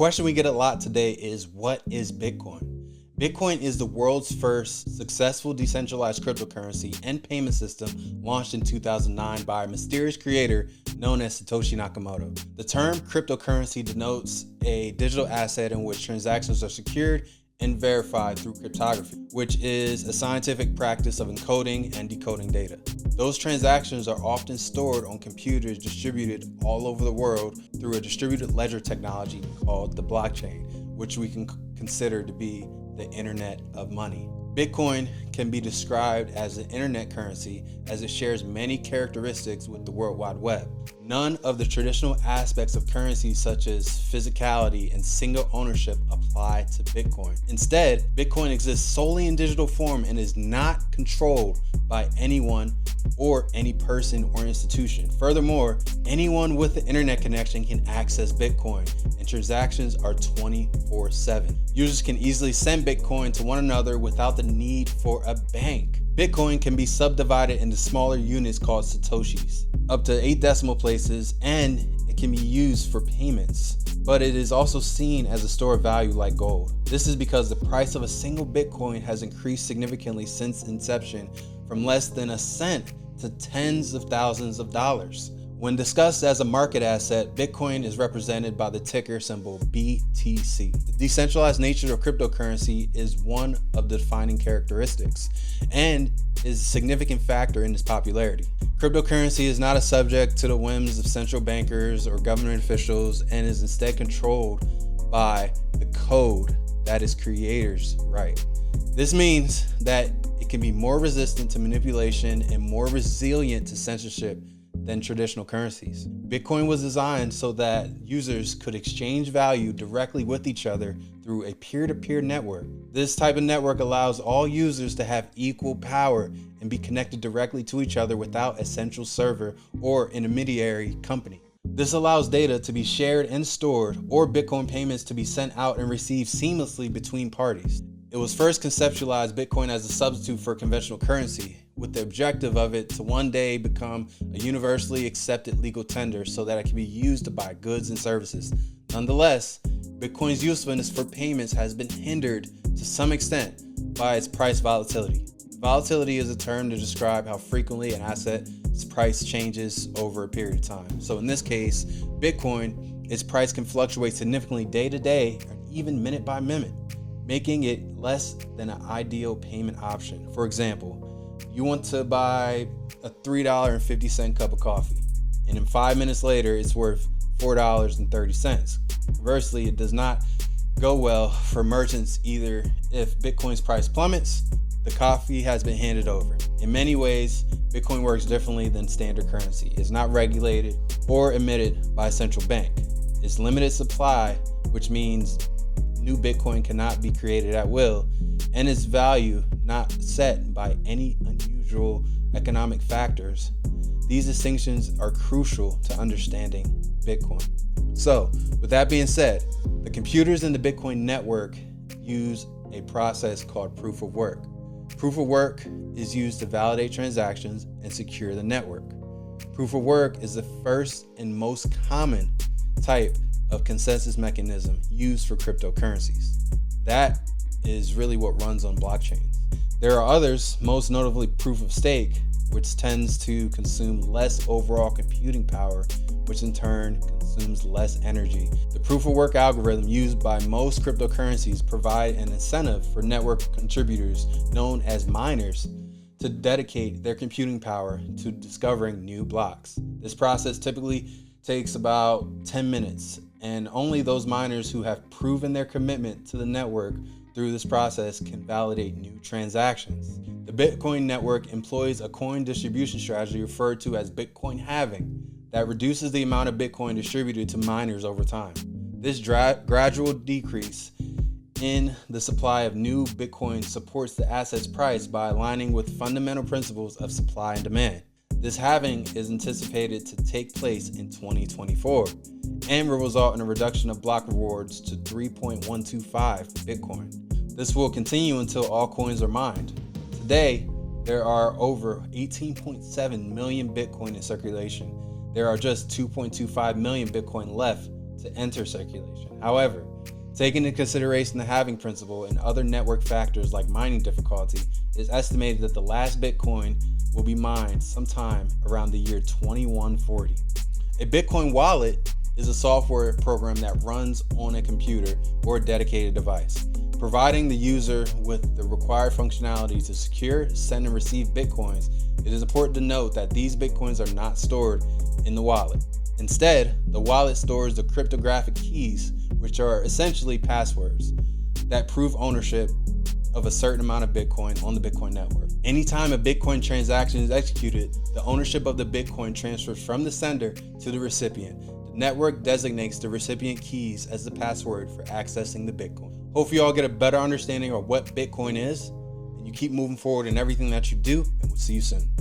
question we get a lot today is, what is Bitcoin? Bitcoin is the world's first successful decentralized cryptocurrency and payment system launched in 2009 by a mysterious creator known as Satoshi Nakamoto. The term cryptocurrency denotes a digital asset in which transactions are secured and verified through cryptography, which is a scientific practice of encoding and decoding data. Those transactions are often stored on computers distributed all over the world through a distributed ledger technology called the blockchain, which we can consider to be the internet of money. Bitcoin can be described as an internet currency as it shares many characteristics with the World Wide Web. None of the traditional aspects of currency such as physicality and single ownership apply to Bitcoin. Instead, Bitcoin exists solely in digital form and is not controlled by anyone or any person or institution. Furthermore, anyone with an internet connection can access Bitcoin, and transactions are 24/7. Users can easily send Bitcoin to one another without the need for a bank. Bitcoin can be subdivided into smaller units called Satoshis, up to 8 decimal places, and it can be used for payments. But it is also seen as a store of value like gold. This is because the price of a single Bitcoin has increased significantly since inception, from less than a cent to tens of thousands of dollars. When discussed as a market asset, Bitcoin is represented by the ticker symbol BTC. The decentralized nature of cryptocurrency is one of the defining characteristics and is a significant factor in its popularity. Cryptocurrency is not a subject to the whims of central bankers or government officials and is instead controlled by the code that its creators write. This means that it can be more resistant to manipulation and more resilient to censorship than traditional currencies. Bitcoin was designed so that users could exchange value directly with each other through a peer-to-peer network. This type of network allows all users to have equal power and be connected directly to each other without a central server or intermediary company. This allows data to be shared and stored, or Bitcoin payments to be sent out and received seamlessly between parties. It was first conceptualized Bitcoin as a substitute for conventional currency, with the objective of it to one day become a universally accepted legal tender so that it can be used to buy goods and services. Nonetheless, Bitcoin's usefulness for payments has been hindered to some extent by its price volatility. Volatility is a term to describe how frequently an asset's price changes over a period of time. So in this case, Bitcoin, its price can fluctuate significantly day to day and even minute by minute, making it less than an ideal payment option. For example, you want to buy a $3.50 cup of coffee, and then 5 minutes later, it's worth $4.30. Conversely, it does not go well for merchants either. If Bitcoin's price plummets, the coffee has been handed over. In many ways, Bitcoin works differently than standard currency. It's not regulated or emitted by a central bank. It's limited supply, which means new Bitcoin cannot be created at will, and its value not set by any unusual economic factors. These distinctions are crucial to understanding Bitcoin. So, with that being said, the computers in the Bitcoin network use a process called proof of work. Proof of work is used to validate transactions and secure the network. Proof of work is the first and most common type of consensus mechanism used for cryptocurrencies. That is really what runs on blockchains. There are others, most notably proof of stake, which tends to consume less overall computing power, which in turn consumes less energy. The proof of work algorithm used by most cryptocurrencies provide an incentive for network contributors known as miners to dedicate their computing power to discovering new blocks. This process typically takes about 10 minutes, and only those miners who have proven their commitment to the network through this process can validate new transactions. The Bitcoin network employs a coin distribution strategy referred to as Bitcoin halving that reduces the amount of Bitcoin distributed to miners over time. This gradual decrease in the supply of new Bitcoin supports the asset's price by aligning with fundamental principles of supply and demand. This halving is anticipated to take place in 2024 and will result in a reduction of block rewards to 3.125 Bitcoin. This will continue until all coins are mined. Today, there are over 18.7 million Bitcoin in circulation. There are just 2.25 million Bitcoin left to enter circulation. However, taking into consideration the halving principle and other network factors like mining difficulty, it is estimated that the last Bitcoin will be mined sometime around the year 2140. A Bitcoin wallet is a software program that runs on a computer or a dedicated device, providing the user with the required functionality to secure, send, and receive Bitcoins. It is important to note that these Bitcoins are not stored in the wallet. Instead, the wallet stores the cryptographic keys, which are essentially passwords that prove ownership of a certain amount of Bitcoin on the Bitcoin network. Anytime a Bitcoin transaction is executed, the ownership of the Bitcoin transfers from the sender to the recipient. The network designates the recipient keys as the password for accessing the Bitcoin. Hope you all get a better understanding of what Bitcoin is, and you keep moving forward in everything that you do, and we'll see you soon.